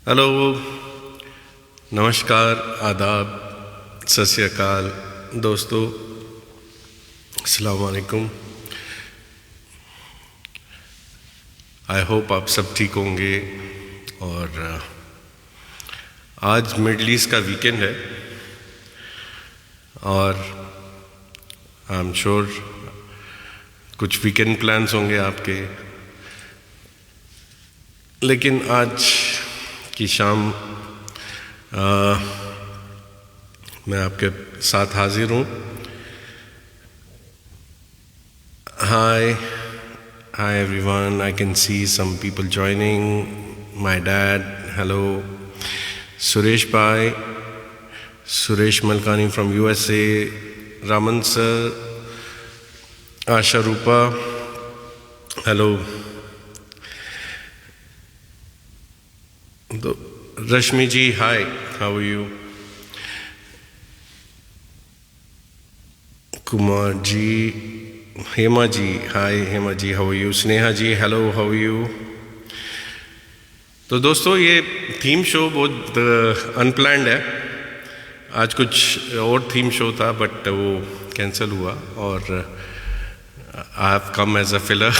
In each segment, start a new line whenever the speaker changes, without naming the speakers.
Hello, नमस्कार, आदाब, सत श्री अकाल दोस्तों, अस्सलाम वालेकुम। आई होप आप सब ठीक होंगे। और आज मिडल ईस्ट का वीकेंड है और आई एम श्योर कुछ वीकेंड प्लान्स होंगे आपके, लेकिन आज की शाम मैं आपके साथ हाजिर हूँ। Hi everyone, I can see some people joining. My dad, hello. Suresh भाई, Suresh Malkani from USA, Raman sir, Asha Rupa, hello. तो Rashmi ji, hi, how are you? Kumar ji, Hema ji, hi Hema ji, how are you? Sneha ji, hello, how are you? तो दोस्तों, ये थीम शो बहुत अनप्लान्ड है। आज कुछ और थीम शो था बट वो कैंसिल हुआ और I have come as a filler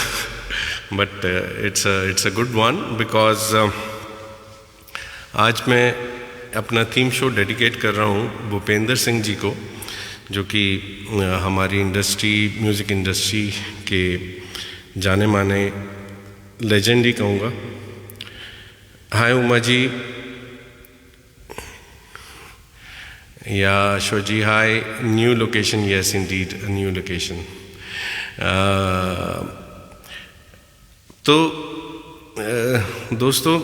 but it's a good one because आज मैं अपना थीम शो डेडिकेट कर रहा हूँ भूपेंद्र सिंह जी को, जो कि हमारी म्यूज़िक इंडस्ट्री के जाने माने लेजेंड ही कहूँगा। हाय उमा जी, या शो जी, hi. New location, yes indeed, new location. तो दोस्तों,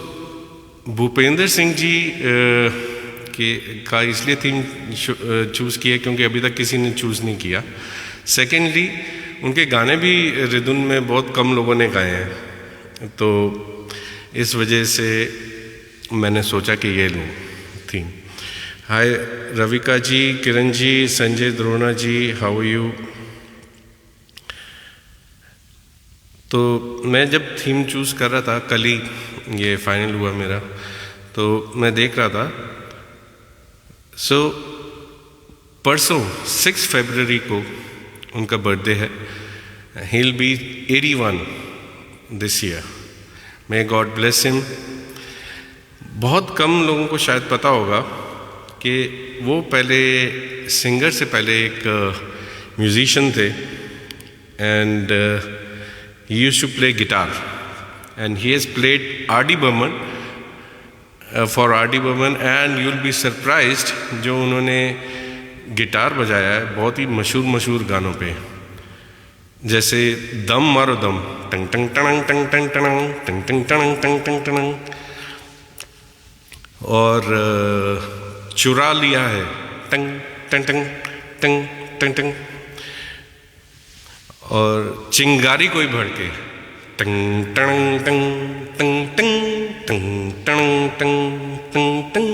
भूपेंद्र सिंह जी का इसलिए थीम चूज़ किया क्योंकि अभी तक किसी ने चूज़ नहीं किया। सेकेंडली, उनके गाने भी रिदुन में बहुत कम लोगों ने गाए हैं, तो इस वजह से मैंने सोचा कि ये लूँ theme. Hi Ravika ji, Kiran ji, Sanjay Drona ji, how are you? तो मैं जब थीम चूज़ कर रहा था, कल ही ये फाइनल हुआ मेरा, तो मैं देख रहा था। परसों 6 फरवरी को उनका बर्थडे है। He will be 81 this year. May God bless him. बहुत कम लोगों को शायद पता होगा कि वो पहले सिंगर से पहले एक म्यूजिशियन थे and he used to play guitar and he has played R.D. Burman for R.D. Burman and you'll be surprised जो उन्होंने गिटार बजाया है बहुत ही मशहूर गानों पे, जैसे दम मारो दम, टंग टंग टंग टंग टंग टंग टंग टंग टंग टंग टंग टंग, और चुरा लिया है, टंग टंग टंग टंग टंग टंग, और चिंगारी कोई भड़के, टंग टंग टंग टंग टंग टंग टंग टंग टंग टंग,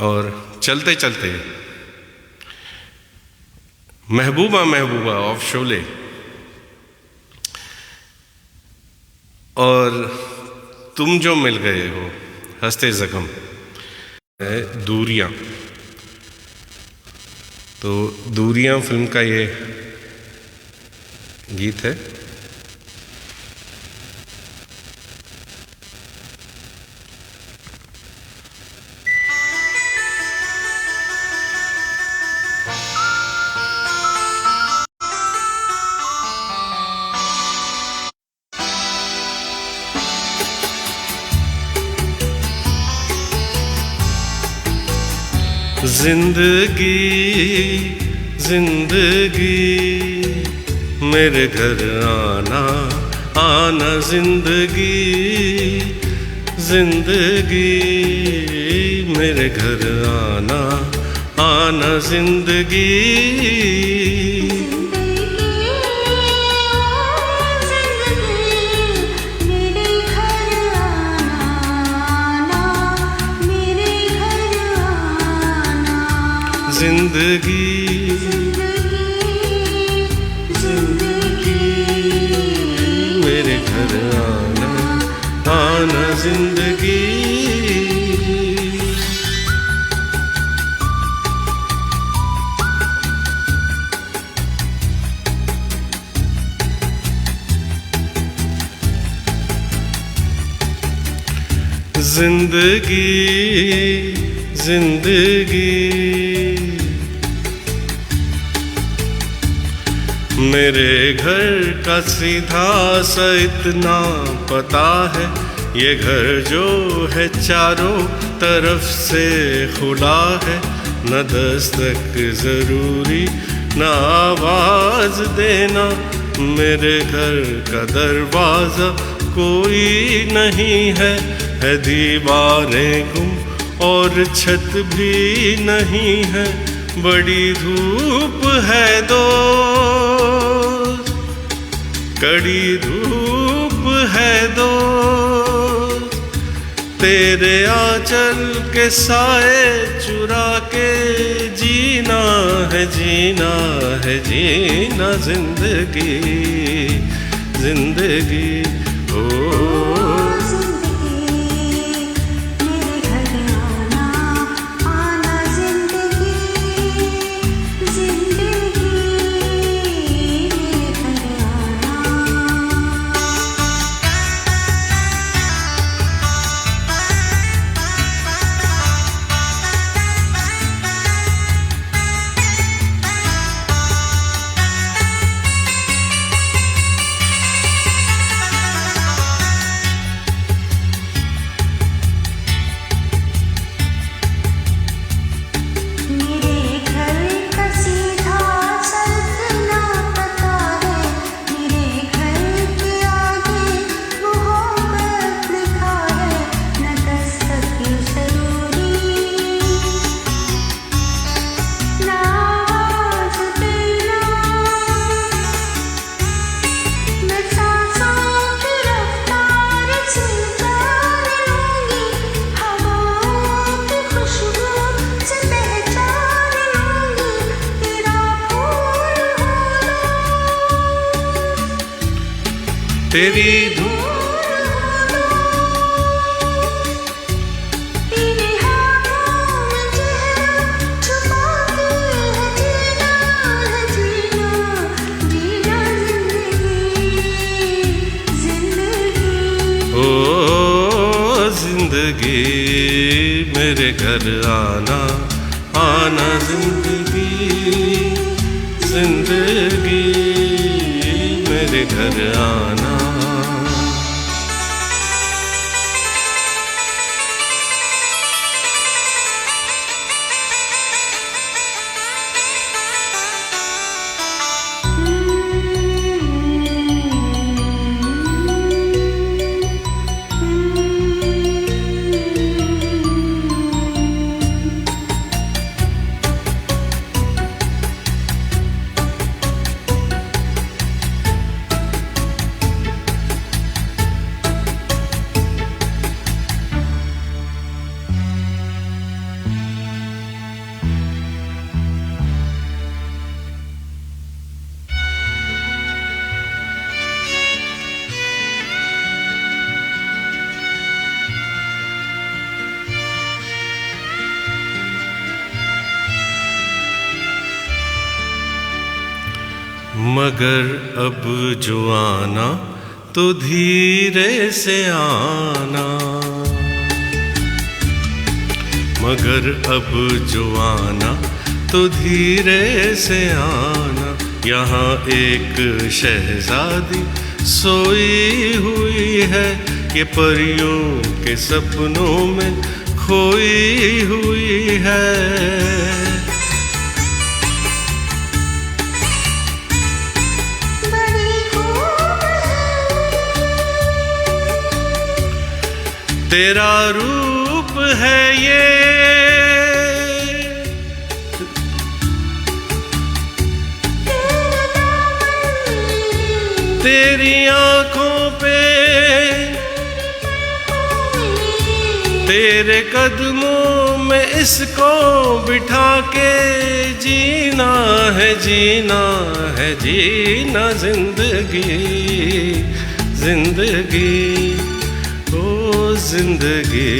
और चलते चलते महबूबा महबूबा ऑफ शोले, और तुम जो मिल गए हो, हंसते जख्म, दूरियां। तो दूरियां फिल्म का ये गीत है। जिंदगी मेरे घर आना आना, जिंदगी मेरे घर आना आना, जिंदगी जिंदगी मेरे घर आना आना, जिंदगी। जिंदगी जिंदगी मेरे घर का सीधा सा इतना पता है, ये घर जो है चारों तरफ से खुला है, न दस्तक जरूरी न आवाज देना, मेरे घर का दरवाजा कोई नहीं है दीवारें गुम और छत भी नहीं है, बड़ी धूप है दोस्त, कड़ी धूप है दोस्त, तेरे आंचल के साए चुरा के जीना है जीना है जीना जिंदगी जिंदगी। ओ तेरी जिंदगी मेरे घर आना आना जिंदगी जिंदगी मेरे घर आना। मगर अब जो आना तो धीरे से आना, मगर अब जो आना तो धीरे से आना, यहाँ एक शहजादी सोई हुई है, ये परियों के सपनों में खोई हुई है। तेरा रूप है ये तेरी आँखों पे, तेरे कदमों में इसको बिठा के जीना है जीना है जीना जिंदगी जिंदगी। ओ जिंदगी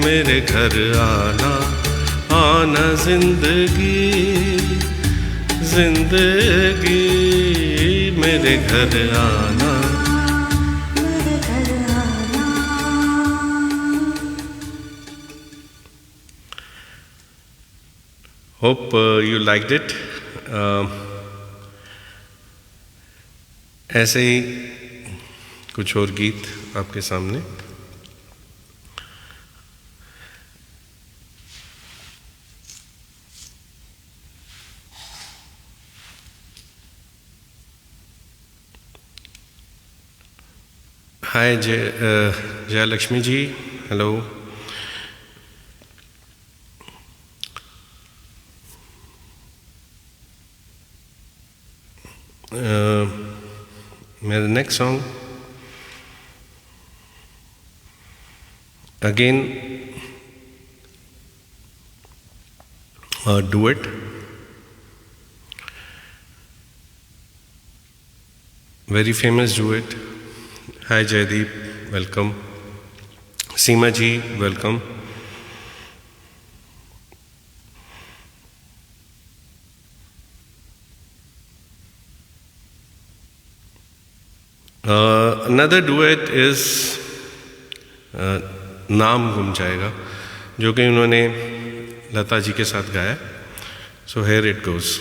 मेरे घर आना, आना जिंदगी, जिंदगी मेरे घर आना। Hope you liked it. ऐसे ही कुछ और गीत आपके सामने। Hi Jayalakshmi ji, hello. मेरा next song again duet, very famous duet. Hi Jaideep, welcome. Seema ji, welcome. Another duet is नाम गुम जाएगा, जो कि उन्होंने लता जी के साथ गाया। So here it goes.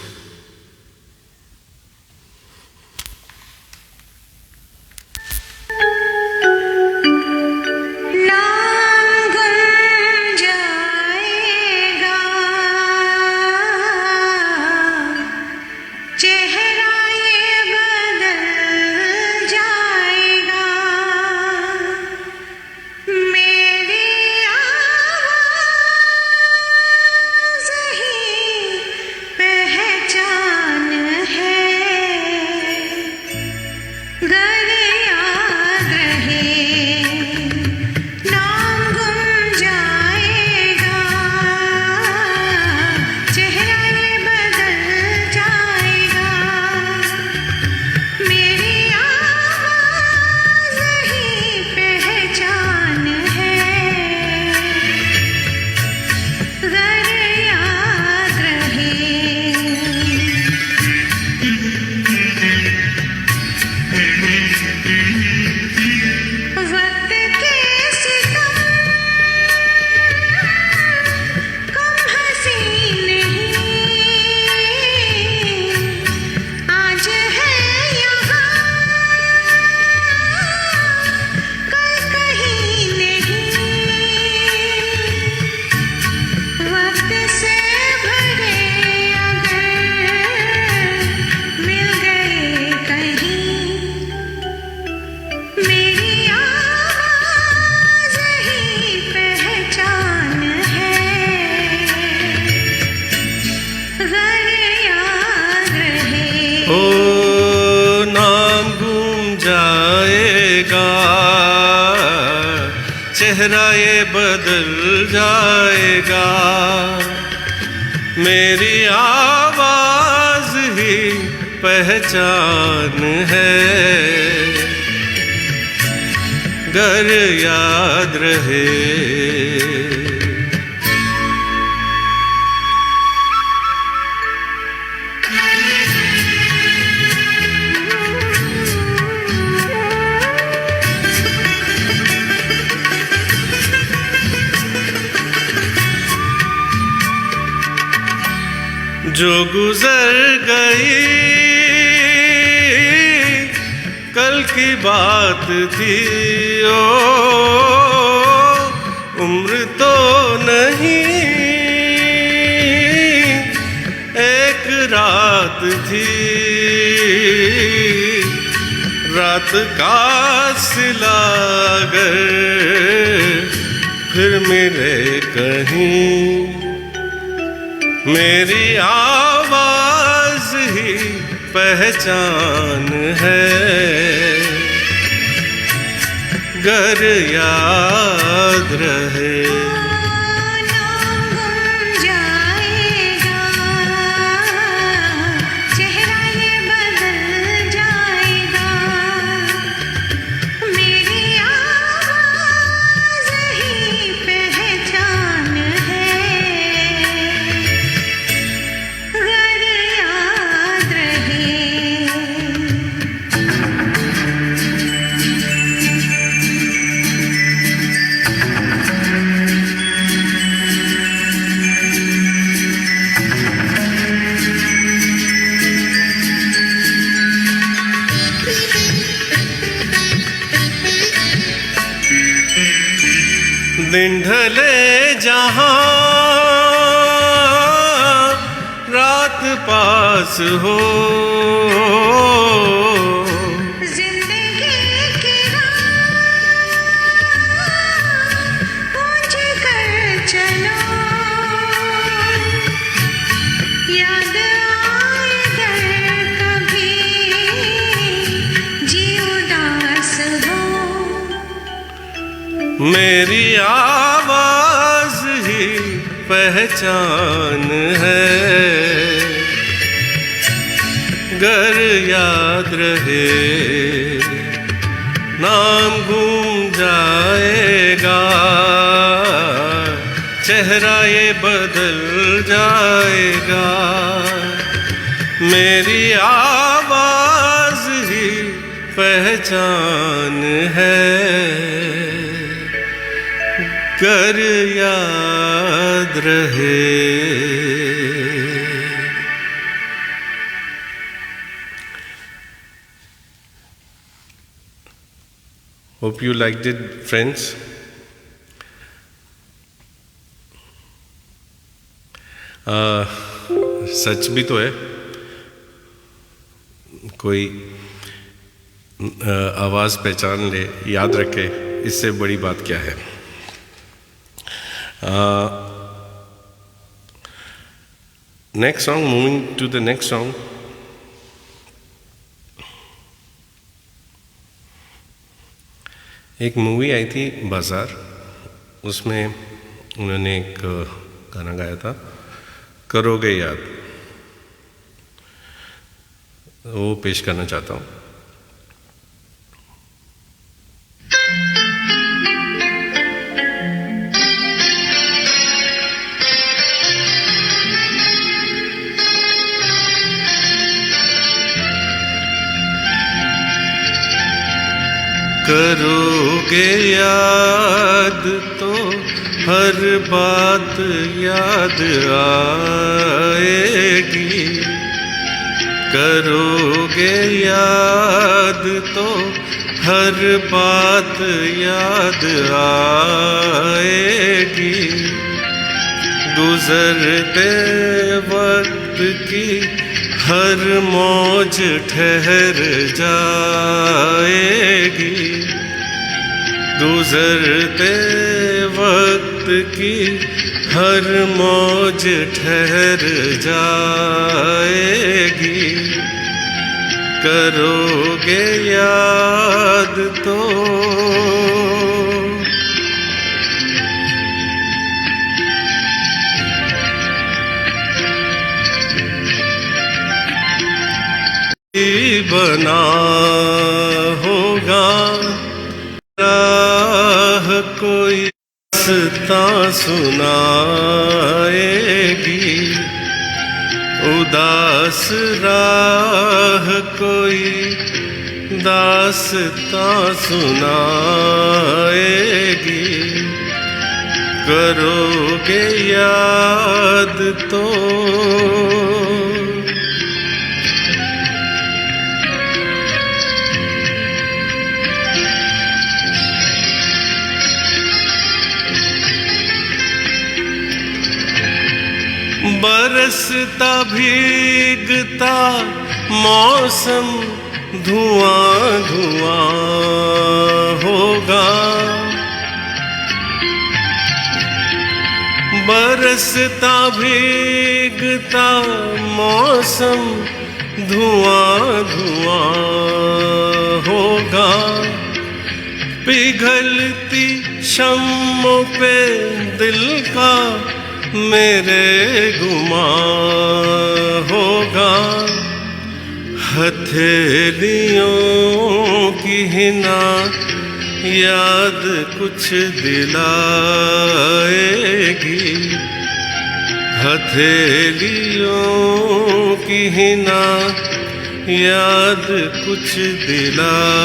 चेहरा ये बदल जाएगा, मेरी आवाज ही पहचान है, गर याद रहे। जो गुजर गई कल की बात थी, ओ उम्र तो नहीं एक रात थी, रात का सिला अगर फिर मिले कहीं, मेरी आवाज ही पहचान है, गर याद रहे।
चेहरा ये बदल जाएगा, मेरी
दिन ढले जहां रात पास हो,
जिंदगी की पूछ कर चलो, याद आए अगर कभी जी उदास हो।
मेरी आवाज ही पहचान है, गर याद रहे नाम गूंज जाएगा, चेहरा ये बदल जाएगा। मेरी आवाज ही पहचान है, गर याद रहे। Hope you liked it, friends. सच भी तो है, कोई आवाज़ पहचान ले, याद रखे, इससे बड़ी बात क्या है। Next song, moving to the next song. एक मूवी आई थी बाजार, उसमें उन्होंने एक गाना गाया था, करोगे याद, वो पेश करना चाहता हूँ। करोगे याद तो हर बात याद आएगी, करोगे याद तो हर बात याद आएगी, गुजरते वक्त की हर मौज ठहर जाएगी, गुजरते वक्त की हर मौज ठहर जाएगी, करोगे याद तो बना होगा, राह कोई रास्ता सुनाएगी, उदास राह कोई दास्ता सुनाएगी, करोगे याद तो बरसता भीगता मौसम धुआं धुआं होगा, बरसता भीगता मौसम धुआं धुआं होगा, पिघलती शम्मों पे दिल का मेरे गुमां होगा, हथेलियों की हिना याद कुछ दिलाएगी, हथेलियों की हिना याद कुछ दिलाएगी,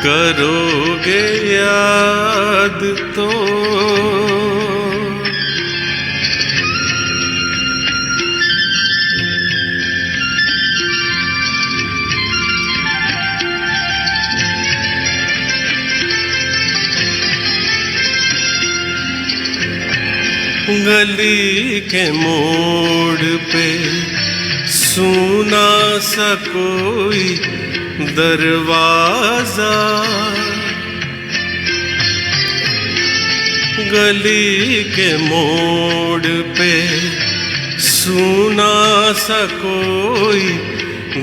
करोगे याद तो गली के मोड़ पे सुना सा कोई दरवाजा, गली के मोड़ पे सुना सा कोई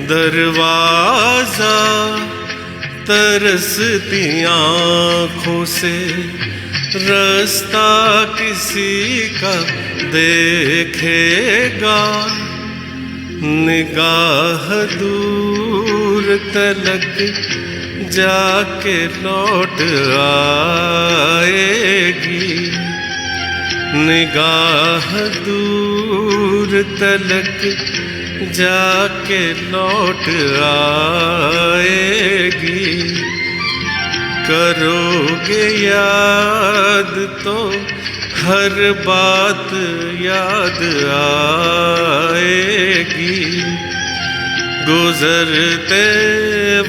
दरवाजा, तरसती आँखों से रास्ता किसी का देखेगा, निगाह दूर तलक जाके लौट आएगी, निगाह दूर तलक जाके लौट आएगी। करोगे याद तो हर बात याद आएगी, गुजरते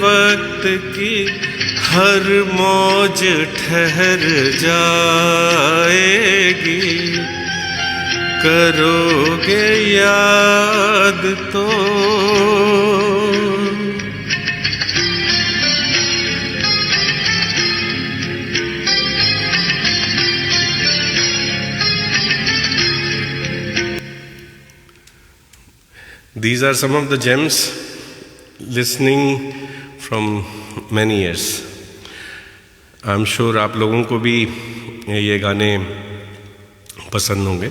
वक्त की हर मौज ठहर जाएगी। करोगे याद तो These are some of the gems listening from many years. I'm sure आप लोगों को भी ये गाने पसंद होंगे।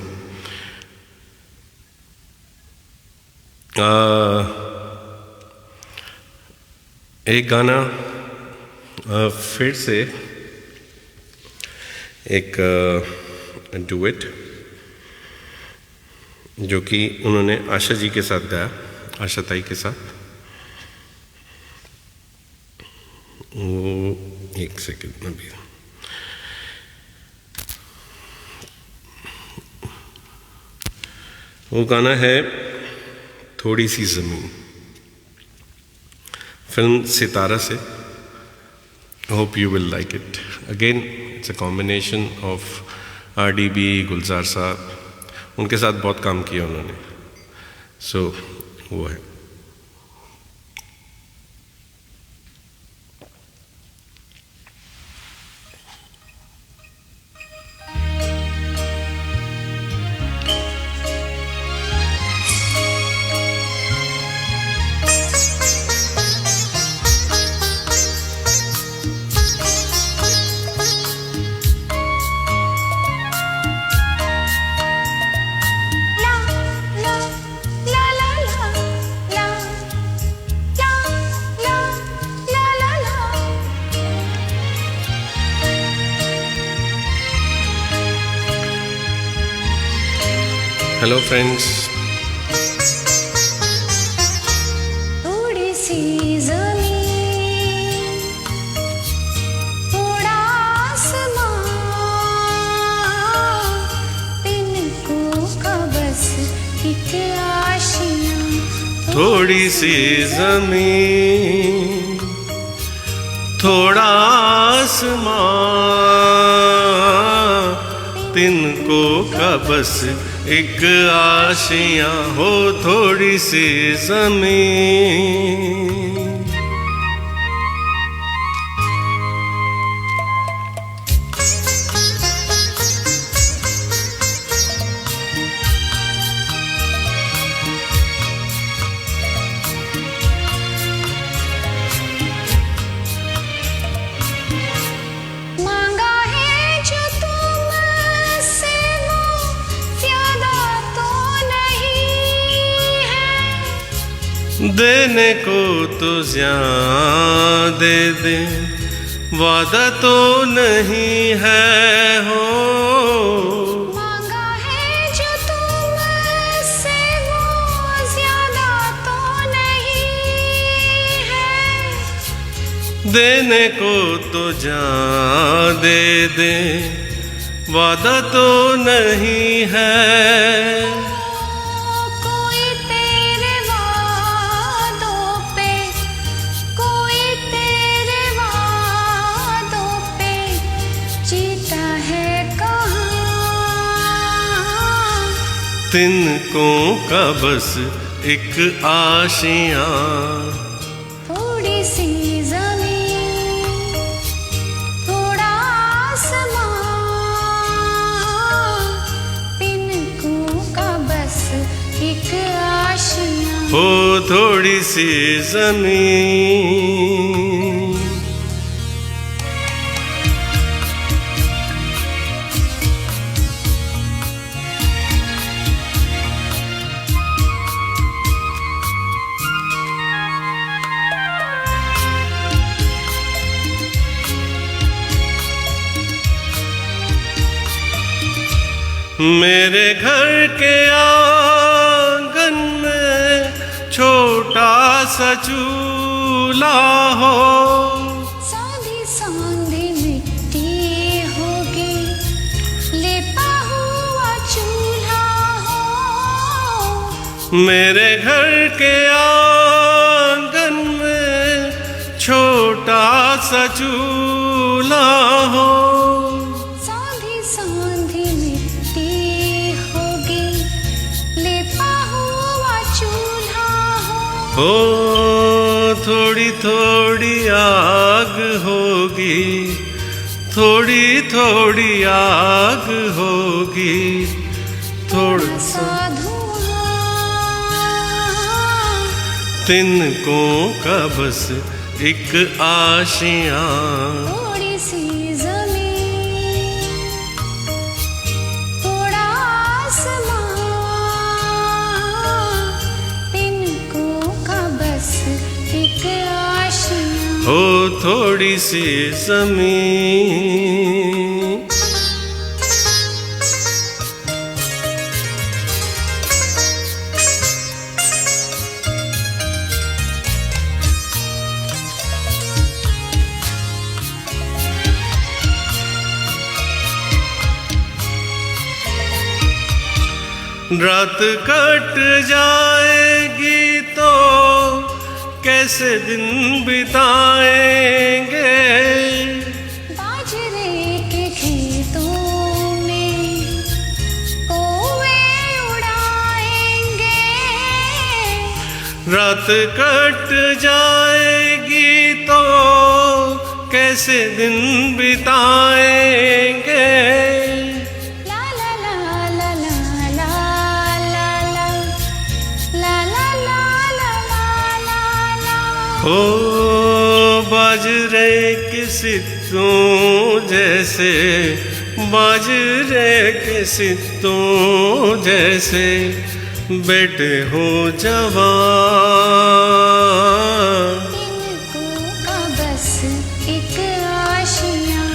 एक गाना फिर से एक डुएट जो कि उन्होंने आशा जी के साथ गाया, आशा ताई के साथ। वो एक सेकंड में भी वो गाना है थोड़ी सी ज़मीन, फिल्म सितारा से। Hope you will like it. Again it's a combination of RDB, गुलजार साहब, उनके साथ बहुत काम किया उन्होंने। सो वो है। Hello friends.
थोड़ी सी ज़मीन, थोड़ा आसमां, तिनको का बस एक आशियाँ।
थोड़ी सी ज़मीन, थोड़ा आसमां, तिनको का बस एक आशियाँ हो। थोड़ी सी ज़मीन,
मांगा है जो तुमसे वो ज़्यादा तो नहीं है,
देने को तो ज्यादा दे दे, वादा तो नहीं है हो।
मांगा है जो तुमसे वो ज़्यादा तो नहीं है,
देने को तो जान दे दे, वादा तो नहीं है।
कोई तेरे वादों पे, कोई तेरे वादों पे जीता है कहाँ।
तिनकों का बस एक आशियां,
थोड़ी सी जमीन थोड़ा आसमां, तिनकों का बस एक आशियां।
हो थोड़ी सी जमीन। मेरे घर के आंगन में छोटा सा चूल्हा हो,
सादी सादी मिट्टी होगी, लेपा हुआ चूल्हा हो।
मेरे घर के आंगन में छोटा सा चूल्हा हो,
सादी सादी मिट्टी होगी, लेपा हुआ चूल्हा हो।
हो थोड़ी थोड़ी आग होगी, थोड़ी थोड़ी आग होगी, थोड़ा सा
धुआं,
तिनकों का बस एक आशियां,
थोड़ी सी जमीन थोड़ा आसमां, तिनकों का बस एक आशियां।
हो थोड़ी सी जमीन। रात कट जाएगी तो कैसे दिन बिताएंगे,
बाजरे के खेतों में कौवे उड़ाएंगे,
रात कट जाएगी तो कैसे दिन बिताएंगे।
ला ला ला ला ला ला ला ला ला ला ला ला ला ला।
हो बाजरे के सित्तों जैसे, बाजरे के सित्तों जैसे बेटे हो जवान,
तिनकों का बस एक आशियां,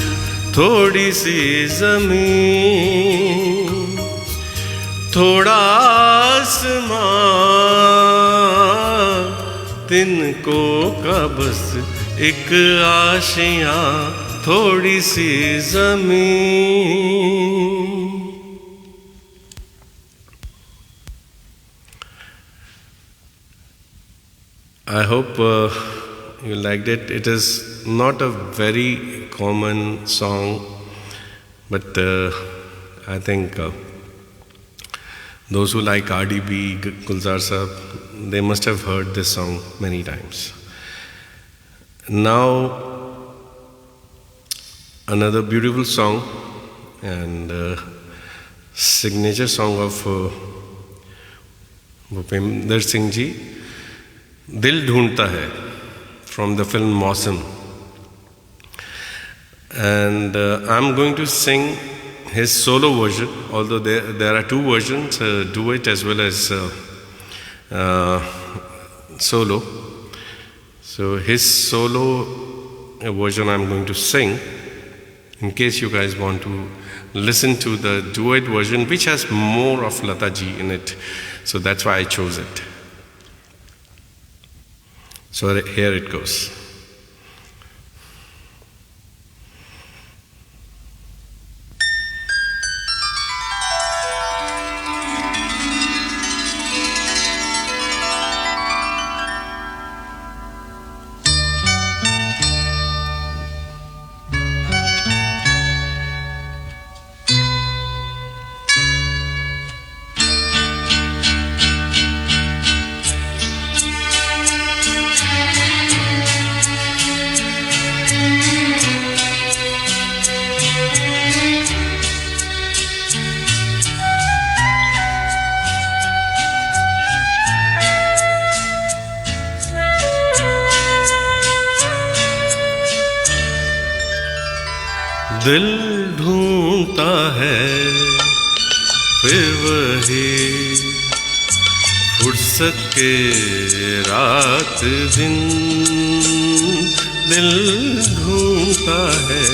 थोड़ी सी जमीन थोड़ा आसमां, तिनकों का बस एक आशियां, थोड़ी सी जमीन। I hope you liked it. It is not a very common song, but I think those who like RDB, Gulzar Sahab, they must have heard this song many times. Now, another beautiful song and signature song of Bhupender Singh ji, Dil Dhoondta Hai, from the film Mausam. And I'm going to sing his solo version, although there are two versions, duet as well as solo. So his solo version I'm going to sing, in case you guys want to listen to the duet version, which has more of Lata ji in it. So that's why I chose it. So here it goes. दिल ढूंढता है फिर वही फुर्सत के रात दिन, दिल ढूंढता है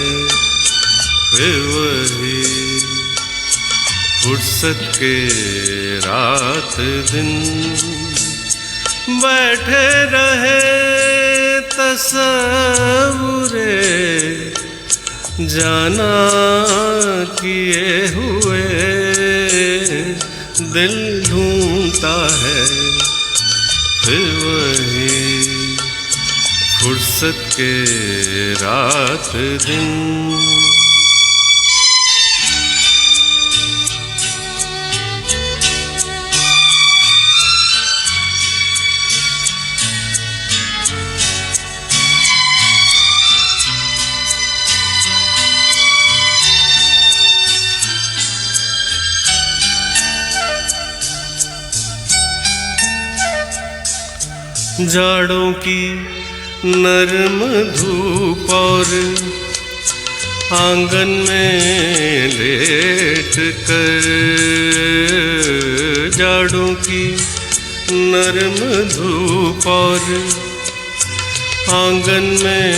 फिर वही फुर्सत के रात दिन। बैठे रहे तसव्वुरे जाना किए हुए, दिल ढूंढता है फिर वही फुर्सत के रात दिन। जाड़ों की नरम धूप और आंगन में लेट कर, जाड़ों की नरम धूप और आंगन में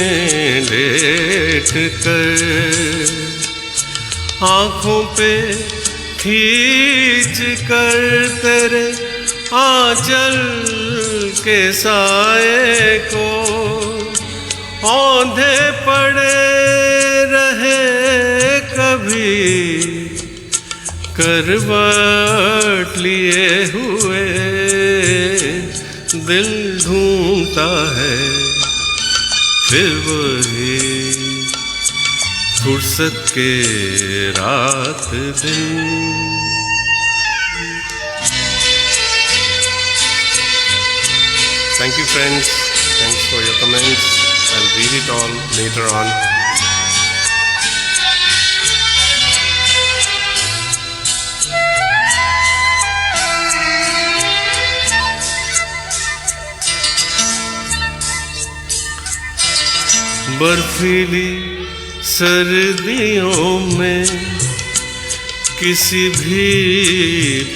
लेट कर, आँखों पे खींच कर तेरे आंचल के साए को औंधे पड़े रहे कभी करवट लिए हुए, दिल ढूंढता है फिर वही फुर्सत के रात दिन। Thank you friends, thanks for your comments. I'll read it all later on. बर्फीली सर्दियों में किसी भी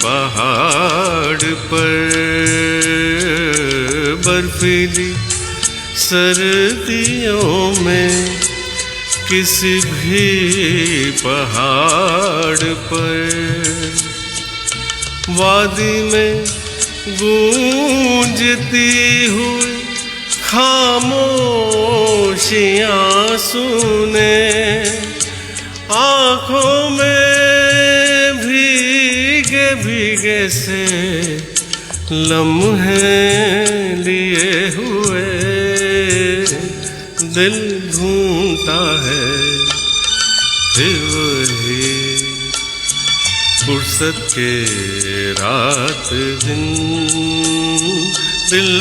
पहाड़ पर, बर्फीली सर्दियों में किसी भी पहाड़ पर, वादी में गूंजती हुई खामोशियाँ सुने, आँखों में भीगे भीगे से लम्हे लिए हुए, दिल ढूंढता है फिर वही फुर्सत के रात दिन, दिल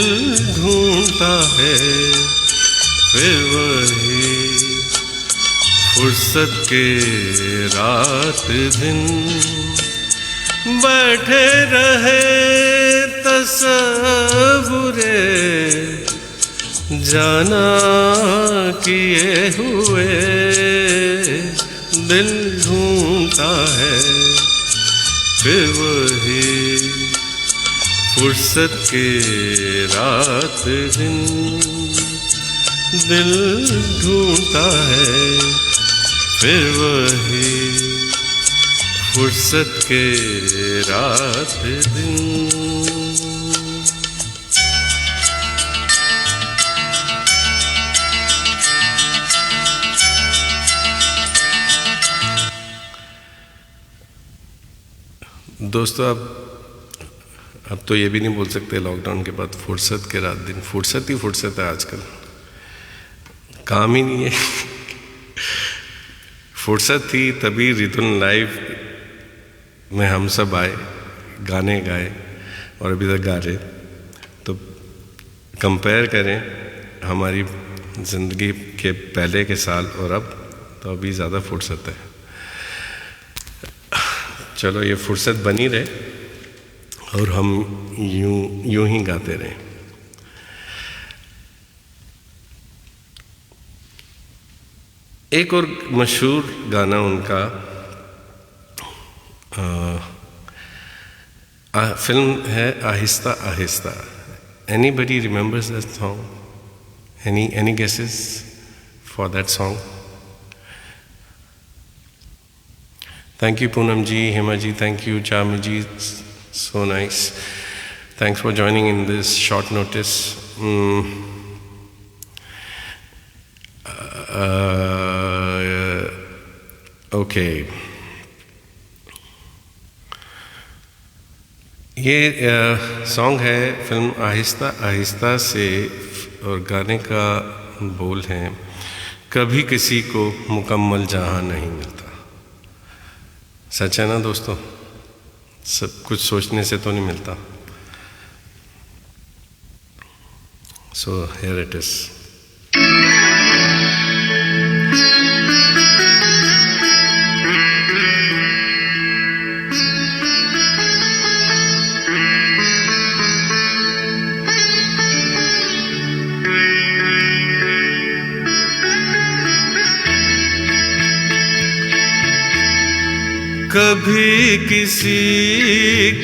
ढूंढता है फिर वही फुर्सत के रात दिन। बैठे रहे तसव्वुरे जाना किए हुए, दिल ढूंढता है फिर वही फुर्सत के रात दिन, दिल ढूंढता है फिर वही फुर्सत के रात दिन। दोस्तों अब तो ये भी नहीं बोल सकते लॉकडाउन के बाद फुर्सत के रात दिन, फुर्सत ही फुर्सत है, आजकल काम ही नहीं है। फुर्सत थी तभी रिदम लाइव में हम सब आए, गाने गाए और अभी तक गा रहे। तो कंपेयर करें हमारी ज़िंदगी के पहले के साल और अब, तो अभी ज़्यादा फुर्सत है। चलो ये फुर्सत बनी रहे और हम यूं ही गाते रहें। एक और मशहूर गाना उनका फिल्म है Aahista Aahista. Anybody remembers that song? Any guesses for that song? Thank you Poonam ji, Hema ji, thank you Chami ji, so nice. Thanks for joining in this short notice. Okay. ये सॉन्ग है film Aahista Aahista से और गाने का बोल है कभी किसी को मुकम्मल जहां नहीं मिलता. सच है ना दोस्तों, सब कुछ सोचने से तो नहीं मिलता. So here it is. कभी किसी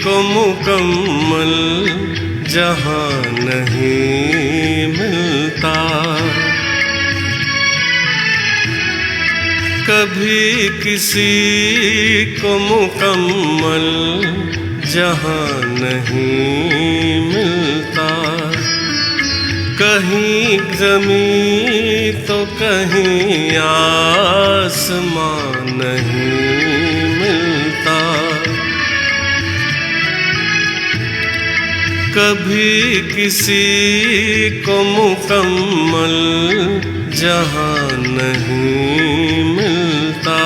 को मुकम्मल जहां नहीं मिलता, कभी किसी को मुकम्मल जहां नहीं मिलता. कहीं ज़मीं तो कहीं आसमान नहीं मिलता. कभी किसी को मुकम्मल जहां नहीं मिलता.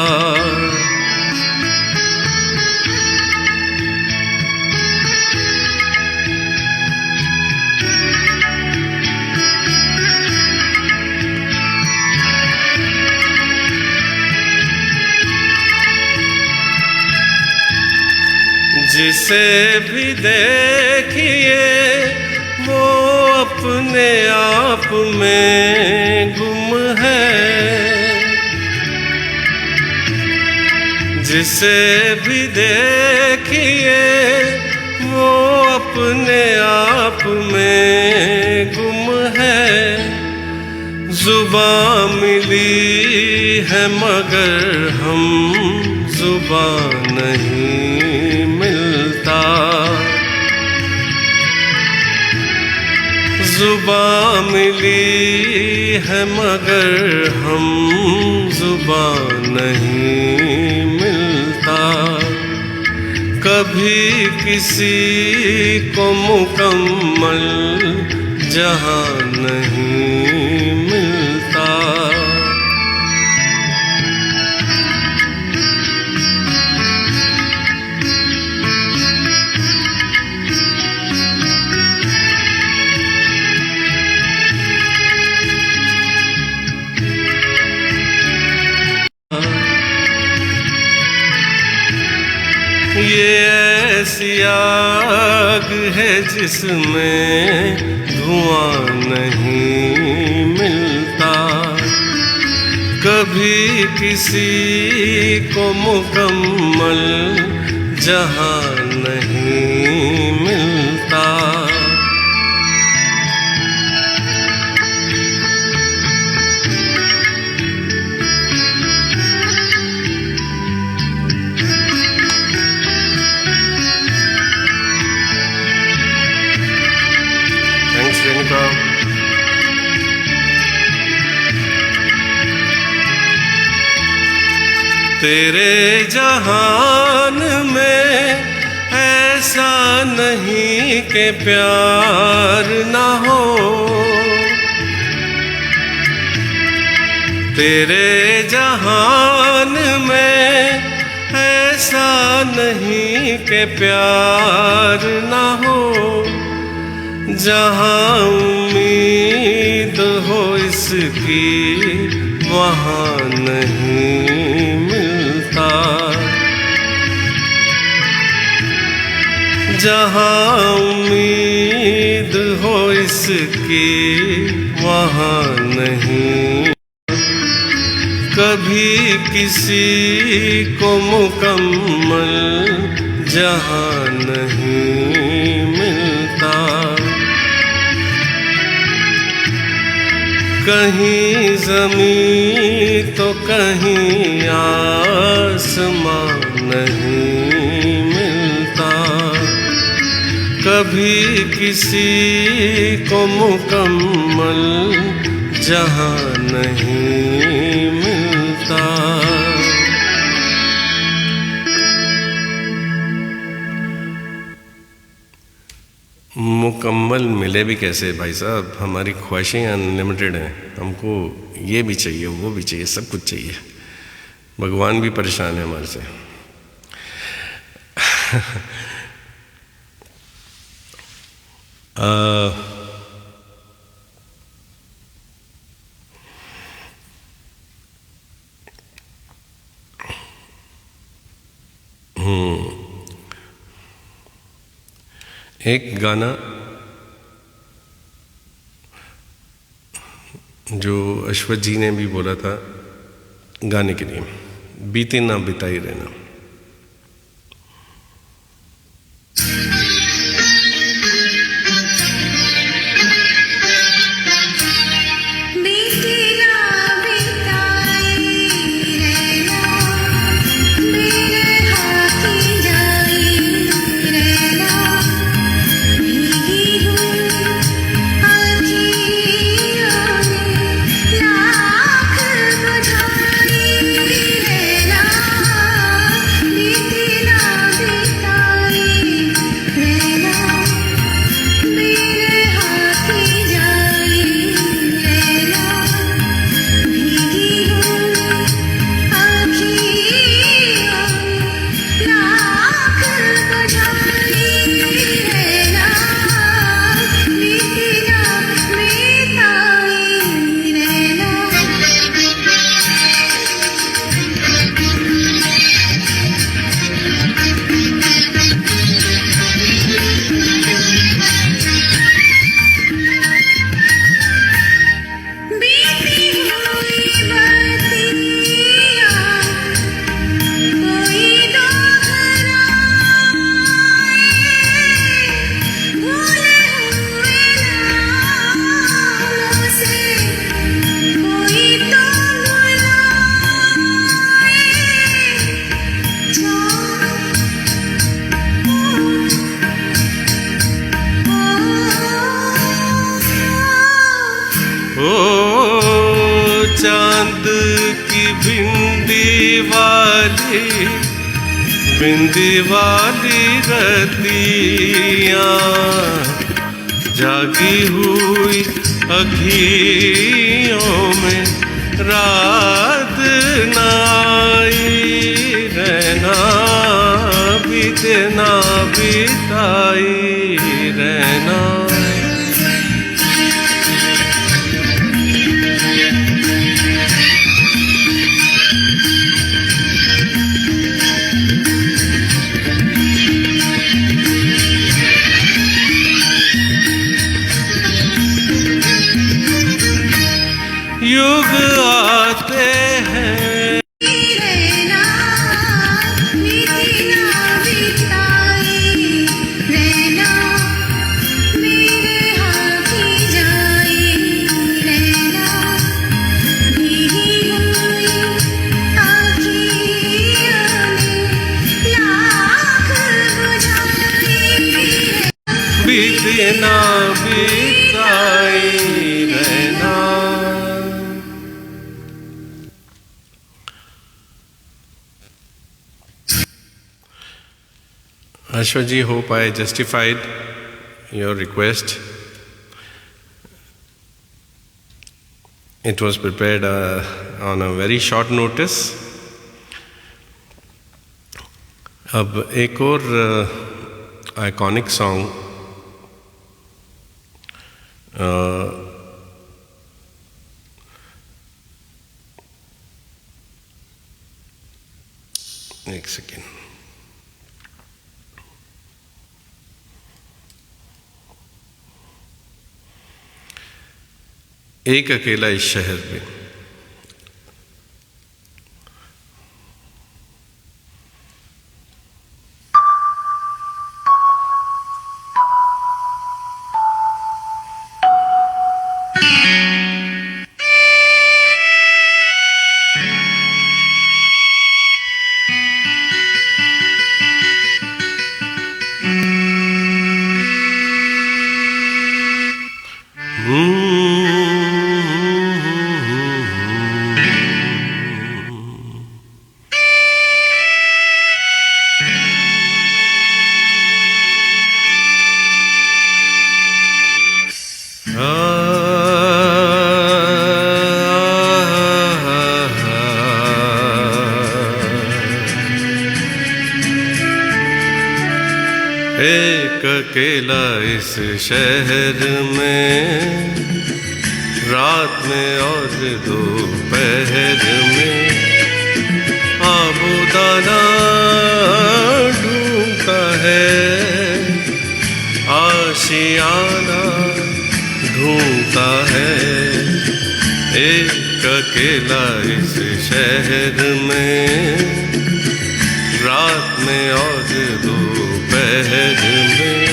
जिसे भी देखिए वो अपने आप में गुम है. जिसे भी देखिए वो अपने आप में गुम है. जुबान मिली है मगर हम जुबान नहीं मिलता. जुबान मिली है मगर हम जुबान नहीं मिलता. कभी किसी को मुकम्मल जहां नहीं मिलता. ये ऐसी आग है जिसमें धुआं नहीं मिलता. कभी किसी को मुकम्मल जहां नहीं मिलता. तेरे जहान में ऐसा नहीं कि प्यार ना हो. तेरे जहान में ऐसा नहीं कि प्यार ना हो. जहां उम्मीद हो इसकी वहां नहीं मिलता. जहां उम्मीद हो इसकी वहां नहीं. कभी किसी को मुकम्मल जहां नहीं मिलता, कहीं ज़मीं तो कहीं आसमां नहीं मिलता, कभी किसी को मुकम्मल जहां नहीं मिलता। मुकम्मल मिले भी कैसे भाई साहब, हमारी ख्वाहिशें अनलिमिटेड हैं, हमको ये भी चाहिए वो भी चाहिए, सब कुछ चाहिए। भगवान भी परेशान है हमारे से। एक गाना जो अश्वथ जी ने भी बोला था गाने के लिए, बीते ना बिताई रहना। चांद की बिंदी वाली रतियाँ, जागी हुई अखियों में रात नाई रहना, बीते ना बिताई रहना। युग आते हैं
रहना, बीते ना बिताई रहना, मेरे हाथ ही जाई रहना, भीगी हुई आँखियों ने लाख बुझाई,
बीते ना बिताई रहना। Ashwaji, hope I justified your request. It was prepared on a very short notice. अब एक और आइकॉनिक सॉन्ग एक सेकेंड। एक अकेला इस शहर में, अकेला इस शहर में, रात में और दोपहर में आबूदाना ढूंढता है, आशियाना ढूंढता है। एक अकेला इस शहर में, रात में और दोपहर में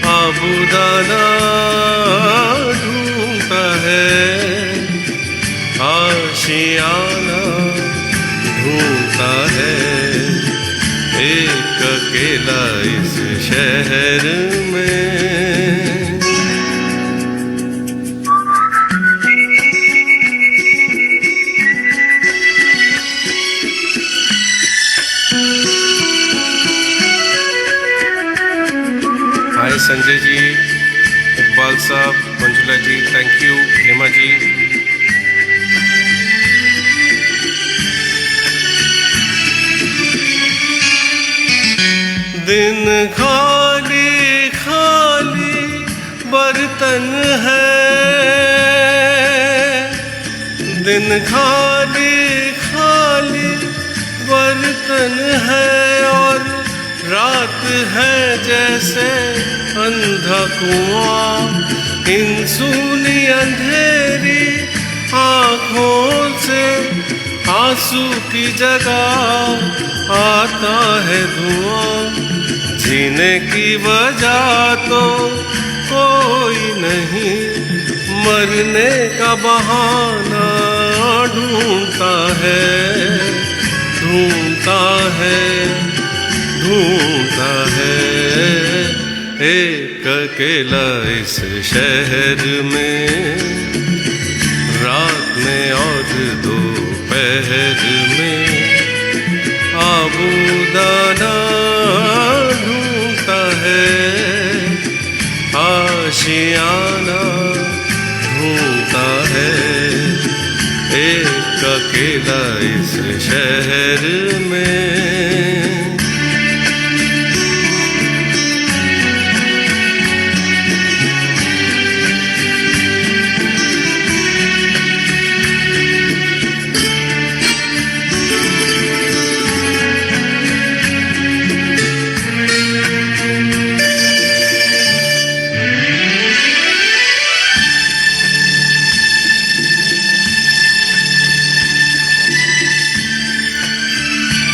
आबूदाना ढूंढता है, आशियाना ढूंढता है। एक अकेला इस शहर में। हाय संजय जी, इकबाल साहब, मंजुला जी, थैंक यू, हेमा जी। दिन खाली खाली बर्तन है, दिन खाली खाली बर्तन है, और रात है जैसे अंधा कुआं। इन सूनी अंधेरी आँखों से आंसू की जगह आता है धुआं। जीने की वजह तो कोई नहीं, मरने का बहाना ढूंढता है, ढूंढता है, ढूंढता है। एक अकेला इस शहर में, रात में और दोपहर में आबूदाना ढूंढता है, आशियाना ढूंढता है। एक अकेला इस शहर में।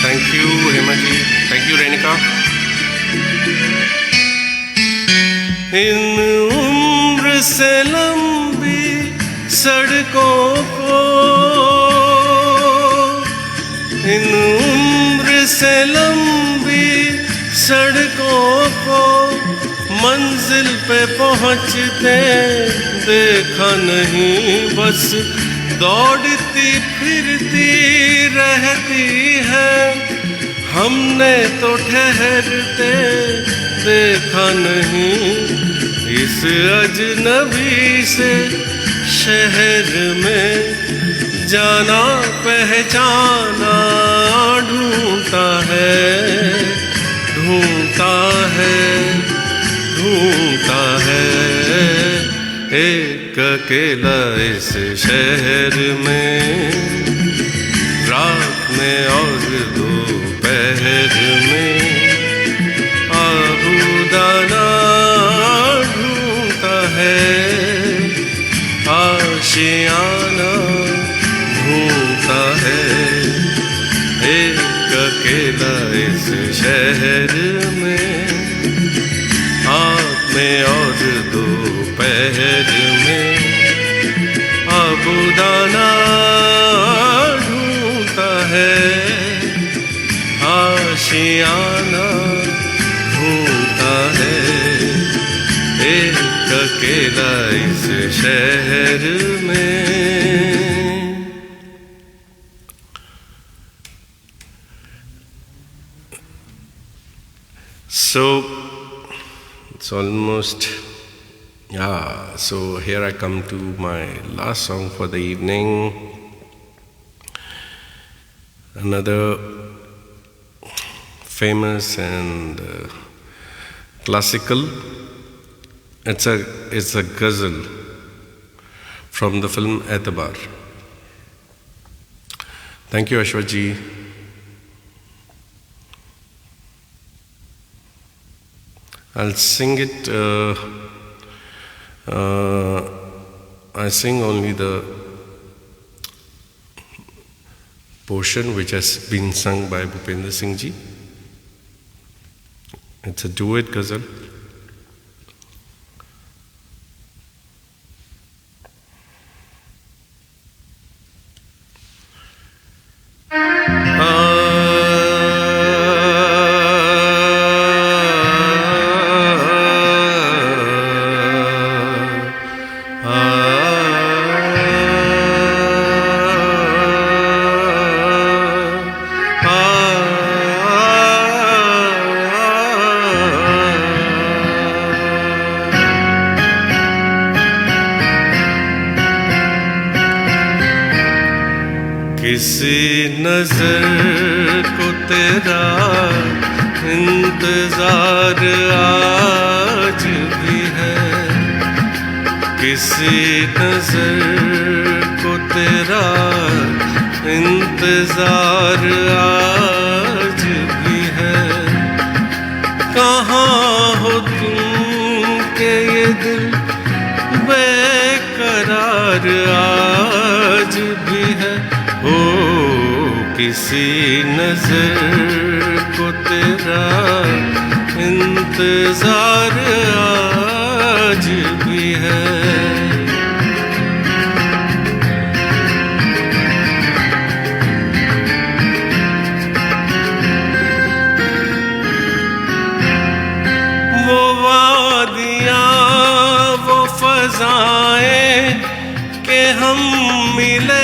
Thank you Hema ji, thank you Renika. इन उम्र से लंबी सड़कों को, इन उम्र से लंबी सड़कों को मंजिल पे पहुँचते देखा नहीं, बस दौड़ती फिरती रहती है। हमने तो ठहरते देखा नहीं, इस अजनबी से शहर में जाना पहचाना ढूंढता है, ढूंढता है, ढूंढता है। एक अकेला इस शहर में, रात में और दोपहर में आबूदाना ढूंढता है, आशियाना ढूंढता है। एक अकेला इस शहर में, रात में और दोपहर में आबूदाना ढूंढता है, आशियाना ढूंढता है। एक अकेला इस शहर में। So it's almost, yeah, so here I come to my last song for the evening. Another famous and classical. It's a ghazal from the film Etebar. Thank you, Ashwath ji. I'll sing it. I sing only the portion which has been sung by Bhupendra Singh ji. It's a duet ghazal. किसी नजर को तेरा इंतजार आज भी है, किसी नजर को तेरा इंतजार आज भी है। कहाँ हो तुम के ये दिल बेकरार आज भी है। हो किसी नजर को तेरा इंतजार आज भी है। वो वादियाँ वो फज़ाएं के हम मिले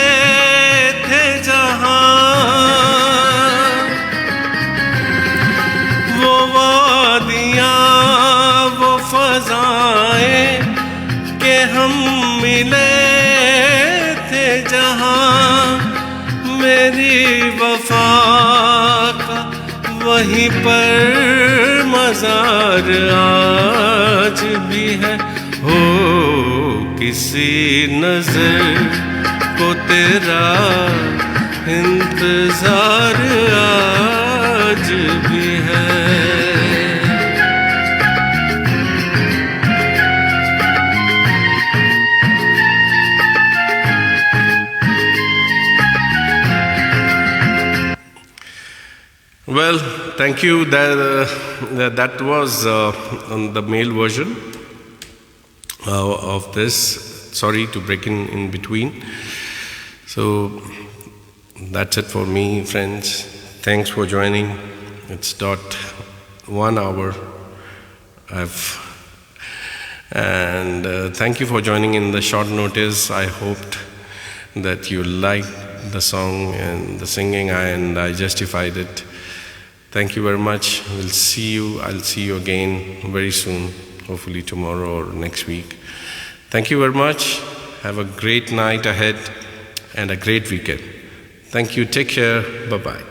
के हम मिले थे जहाँ, मेरी वफा का वहीं पर मज़ार आज भी है। हो किसी नजर को तेरा इंतजार आज भी है। Well, thank you. That was on the male version of this. Sorry to break in between. So that's it for me, friends. Thanks for joining. It's 1 hour. And thank you for joining in the short notice. I hoped that you liked the song and the singing, and I justified it. Thank you very much. I'll see you again very soon, hopefully tomorrow or next week. Thank you very much. Have a great night ahead and a great weekend. Thank you. Take care. Bye-bye.